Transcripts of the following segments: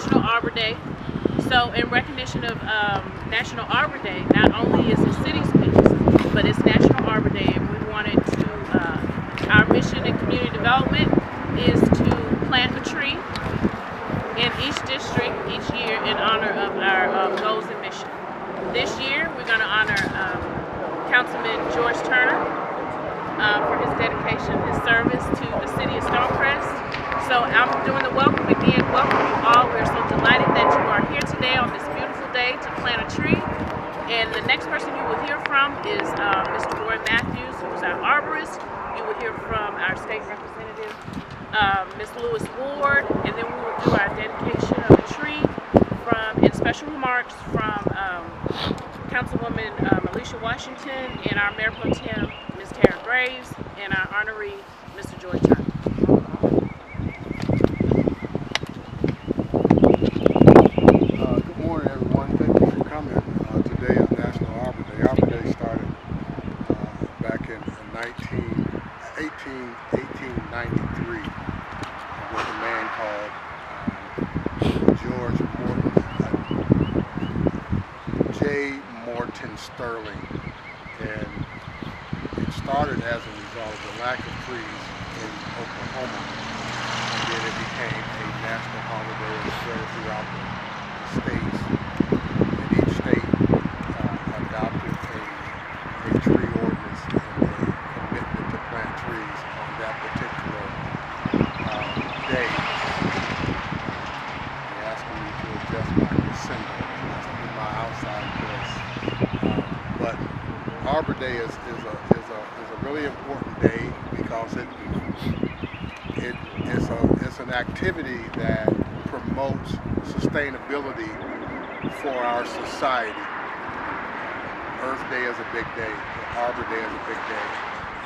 National Arbor Day. So in recognition of National Arbor Day, not only is it city speech, but it's National Arbor Day, and we wanted to, our mission in community development is to plant a tree in each district each year in honor of our goals and mission. This year we're going to honor Councilman George Turner for his dedication, his service to the City of Stonecrest. So I'm doing the welcome again. Welcome you all. We're so delighted that you are here today on this beautiful day to plant a tree. And the next person you will hear from is Mr. Mathews, who's our arborist. You will hear from our state representative, Ms. Lewis Ward, and then we will do our dedication of a tree and special remarks from Councilwoman Alicia Washington and our Mayor Pro-Tem, Ms. Tara Graves, and our Honoree, Mr. George Turner. Good morning, everyone. Thank you for coming today on National Arbor Day. Arbor Day started back in 1893 with a man called George J. Morton Sterling, and it started as a result of the lack of trees in Oklahoma, and then it became a national holiday and spread throughout the states, and each state adopted a tree ordinance and a commitment to plant trees on that particular day. They're asking me to adjust my symbol. That's my outside voice. But Arbor Day is a really important day because it's an activity that promotes sustainability for our society. Earth Day is a big day. Arbor Day is a big day.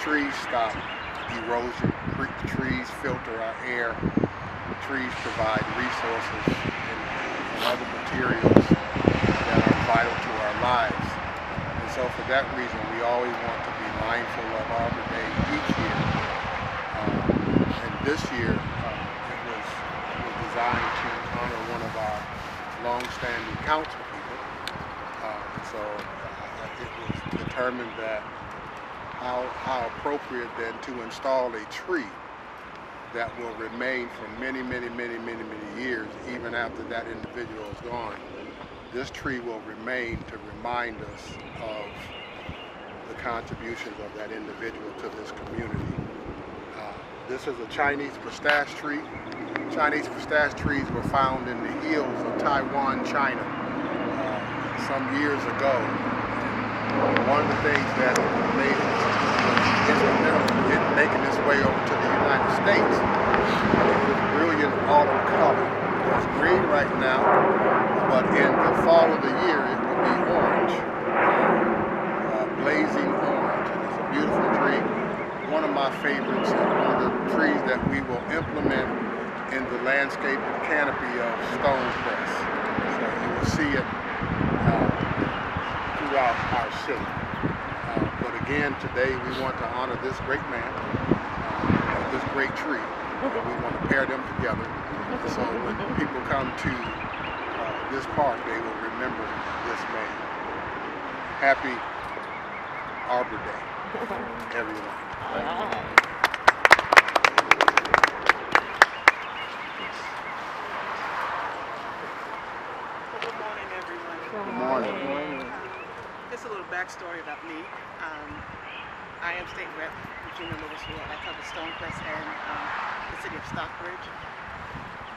Trees stop erosion. Trees filter our air. Trees provide resources and other materials that are vital to our lives. And so for that reason, we always want to be mindful of Arbor Day each year. And this year, it was designed to honor one of our long-standing council people. So it was determined that how appropriate then to install a tree that will remain for many years, even after that individual is gone. This tree will remain to remind us of the contributions of that individual to this community. This is a Chinese pistache tree. Chinese pistache trees were found in the hills of Taiwan, China, some years ago. And one of the things that made it instrumental in making its way over to the United States is this brilliant autumn color. It's green right now, but in the fall of the year it will be orange, blazing orange. And it's a beautiful tree. One of my favorites, and one of the trees that we will implement in the landscape and canopy of Stonecrest. So you will see it throughout our city. But again, today we want to honor this great man, this great tree, and we want to pair them together. So when people come to this park, they will remember this man. Happy Arbor Day, everyone. Wow. Good morning, everyone. Good morning. Just a little backstory about me. I am State Rep Regina. I cover Stonecrest and the City of Stockbridge.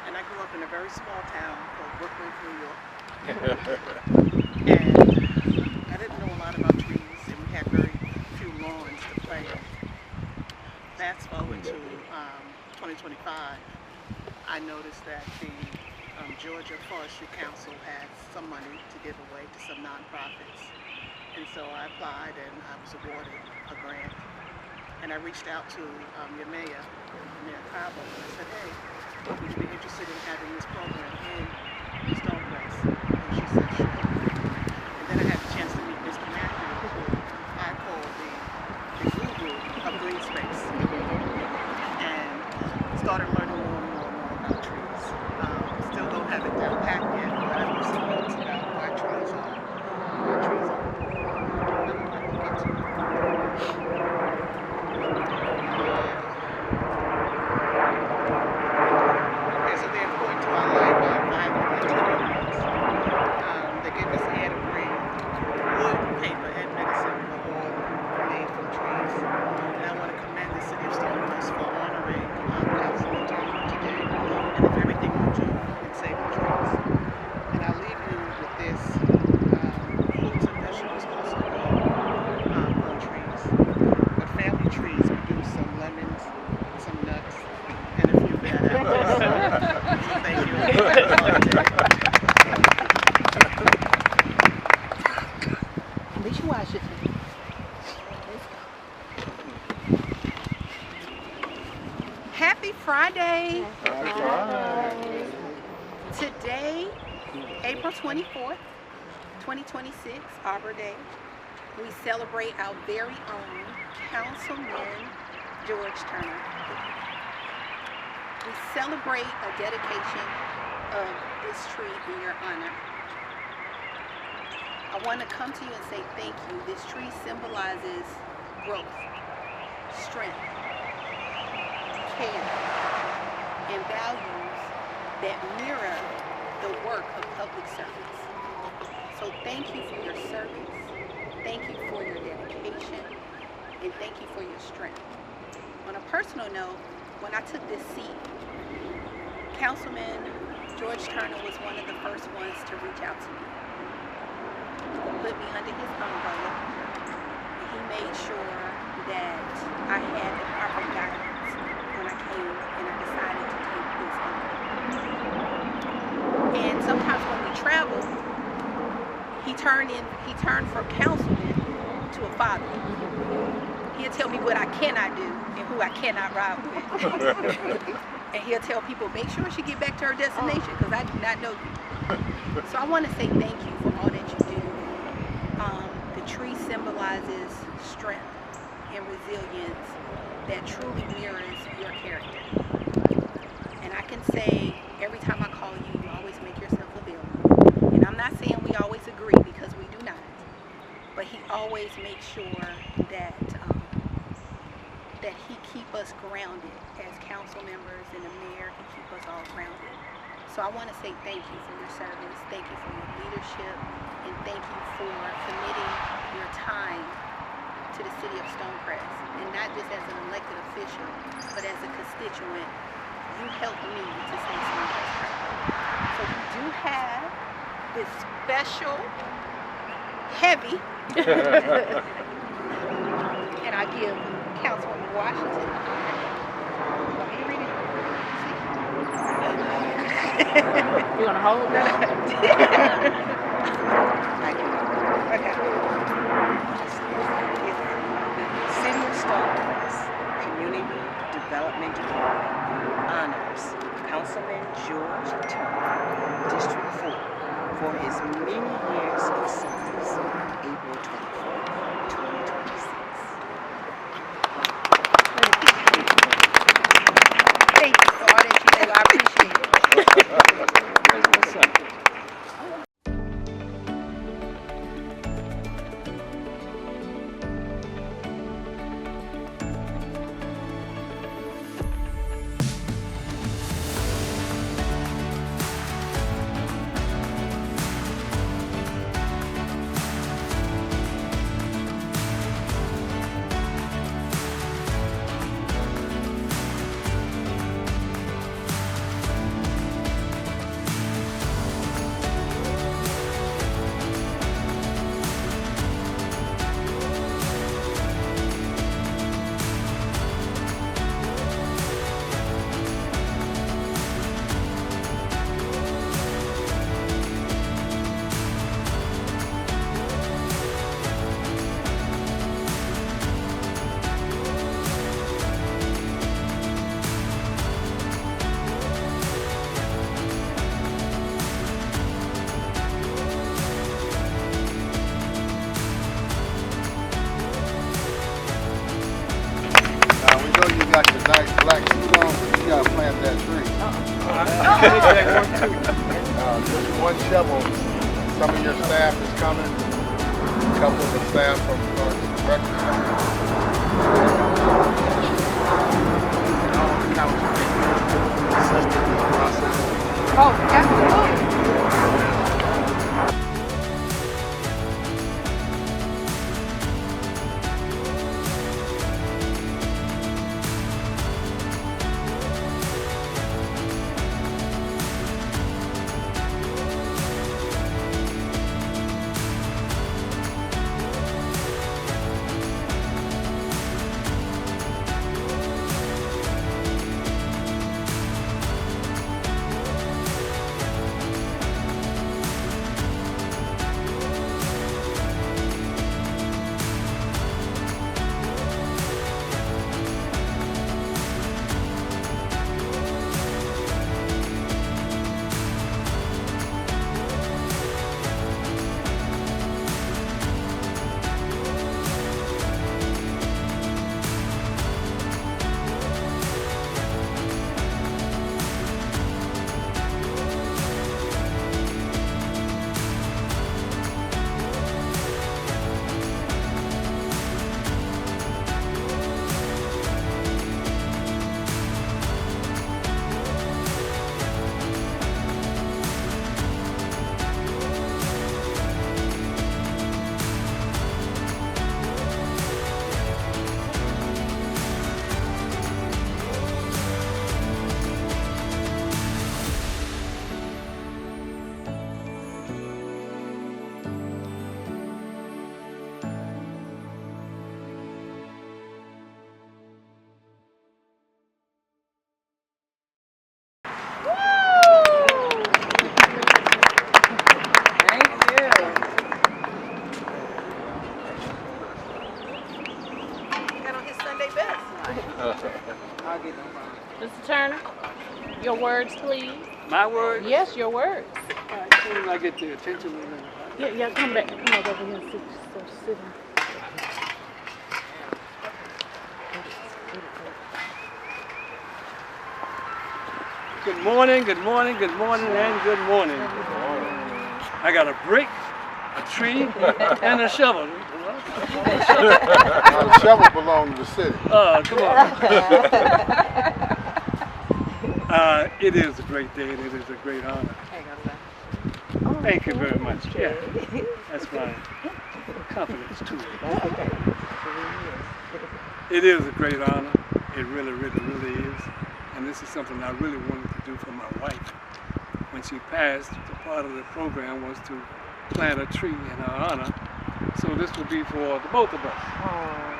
And I grew up in a very small town called Brooklyn, New York. And I didn't know a lot about trees, and we had very few lawns to play in. Fast forward to 2025, I noticed that the Georgia Forestry Council had some money to give away to some nonprofits. And so I applied and I was awarded a grant. And I reached out to your mayor, Mayor Qawiy, and I said, hey, would you be interested in having this program in Stonecrest? And she said, sure. And then I had the chance to meet Mr. Mathews, who I call the guru of green space. And started learning more and more about trees. Still don't have it down At least you wash it. Happy Friday. Today, April 24th, 2026, Arbor Day, we celebrate our very own Councilman George Turner. We celebrate a dedication of this tree in your honor. I want to come to you and say thank you. This tree symbolizes growth, strength, care, and values that mirror the work of public service. So thank you for your service, thank you for your dedication, and thank you for your strength. On a personal note, when I took this seat, Councilman George Turner was one of the first ones to reach out to me. He put me under his umbrella, and he made sure that I had the proper guidance when I came and I decided to take this on. And sometimes when we travel, he turned from councilman to a father. He'll tell me what I cannot do and who I cannot ride with. And he'll tell people, make sure she get back to her destination because I do not know you. So I want to say thank you for all that you do. The tree symbolizes strength and resilience that truly mirrors your character. And I can say every time I call you, you always make yourself available. And I'm not saying we always agree because we do not. But he always makes sure that he keep us grounded as council members, and the mayor can keep us all grounded. So I want to say thank you for your service, thank you for your leadership, and thank you for committing your time to the city of Stonecrest. And not just as an elected official, but as a constituent, you helped me to stay Stonecrest proud. So we do have this special, heavy, and I give Councilwoman Washington. Let me read it. You want to hold that? Okay. City of Stonecrest Community Development Department honors Councilman George Turner, District 4, for his many years of service, April 24, 2026. Thank you for all that you do. I appreciate it. got your nice black suit on, but you gotta plant that tree. Just one shovel. Some of your staff is coming. A couple of the staff from record company. And all the council assisted in this process. Oh, absolutely. words, please. My words? Yes, your words. All right, as soon as I get the attention of them. Yeah, come back. Come up over here and sit down. Good morning, good morning, good morning, and good morning. I got a brick, a tree, and a shovel. Now, the shovel belongs to the city. Oh, come on. It is a great day and it is a great honor. Thank you very much. Yeah, that's my confidence too. It is a great honor. It really, really, really is. And this is something I really wanted to do for my wife. When she passed, the part of the program was to plant a tree in her honor. So this will be for the both of us. Oh,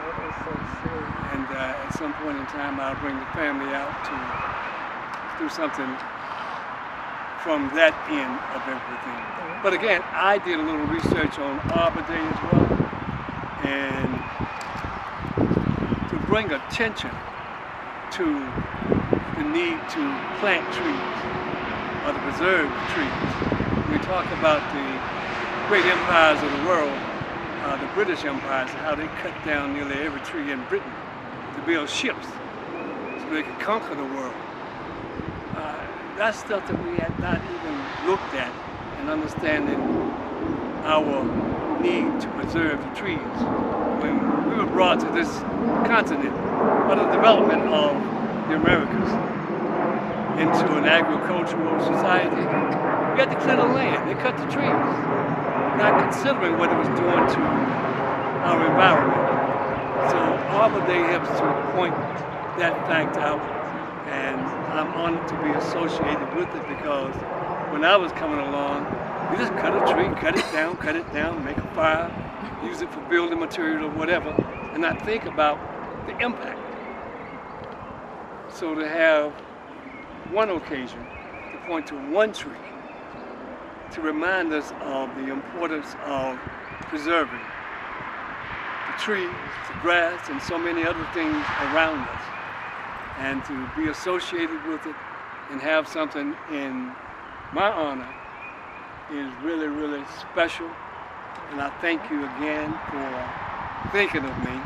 that is so sweet. And at some point in time, I'll bring the family out to do something from that end of everything. But again, I did a little research on Arbor Day as well, and to bring attention to the need to plant trees or to preserve trees. We talk about the great empires of the world, the British empires, how they cut down nearly every tree in Britain to build ships so they could conquer the world. That's stuff that we had not even looked at in understanding our need to preserve the trees. When we were brought to this continent by the development of the Americas into an agricultural society, we had to clear the land. They cut the trees, not considering what it was doing to our environment. So Arbor Day helps to point that fact out, and I'm honored to be associated with it because when I was coming along, we just cut a tree, cut it down, make a fire, use it for building material or whatever, and not think about the impact. So to have one occasion to point to one tree to remind us of the importance of preserving the trees, the grass, and so many other things around us, and to be associated with it and have something in my honor is really, really special. And I thank you again for thinking of me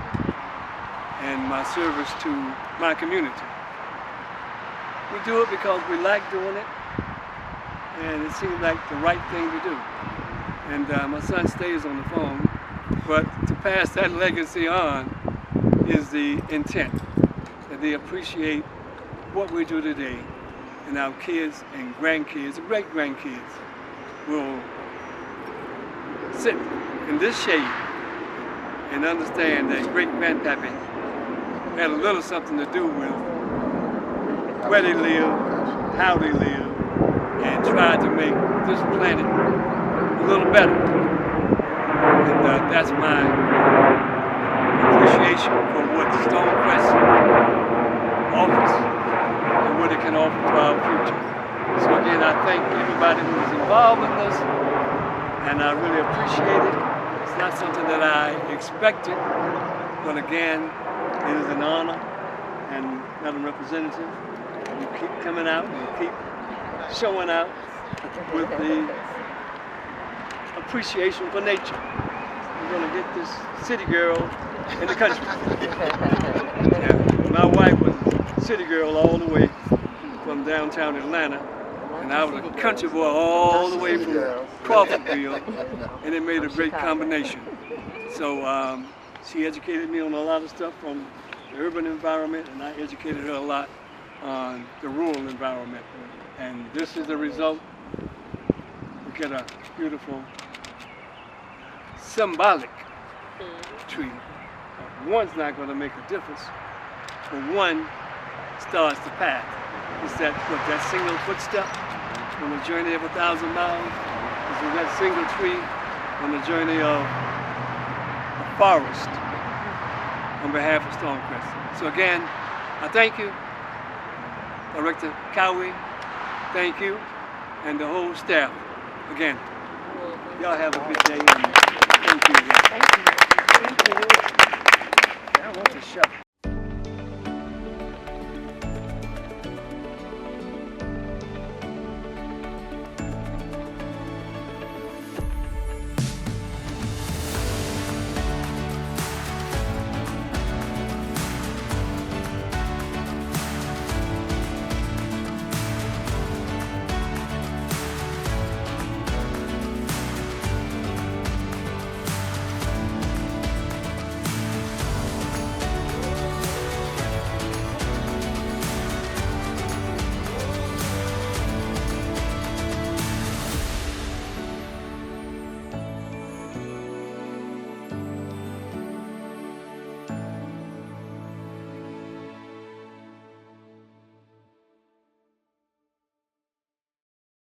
and my service to my community. We do it because we like doing it, and it seems like the right thing to do. And my son stays on the phone, but to pass that legacy on is the intent, that they appreciate what we do today, and our kids and grandkids and great-grandkids will sit in this shade and understand that great-grandpappy had a little something to do with where they live, how they live, and tried to make this planet a little better. And that's my appreciation for what Stonecrest offers and what it can offer to our future. So again, I thank everybody who was involved in this, and I really appreciate it. It's not something that I expected, but again, it is an honor, and Madam Representative, you keep coming out and keep showing out with the appreciation for nature. We're going to get this city girl in the country. Yeah. My wife was a city girl all the way from downtown Atlanta, and I was a country boy all the way from Crawfordville, and it made a great combination. So she educated me on a lot of stuff from the urban environment, and I educated her a lot on the rural environment. And this is the result. We get a beautiful symbolic tree. One's not going to make a difference, but one starts the path. It's that single footstep on the journey of 1,000 miles. It's that single tree on the journey of a forest on behalf of Stonecrest. So again, I thank you, Director Qawiy, thank you, and the whole staff. Again, y'all have a good day, and thank you again. Thank you. I want to shovel.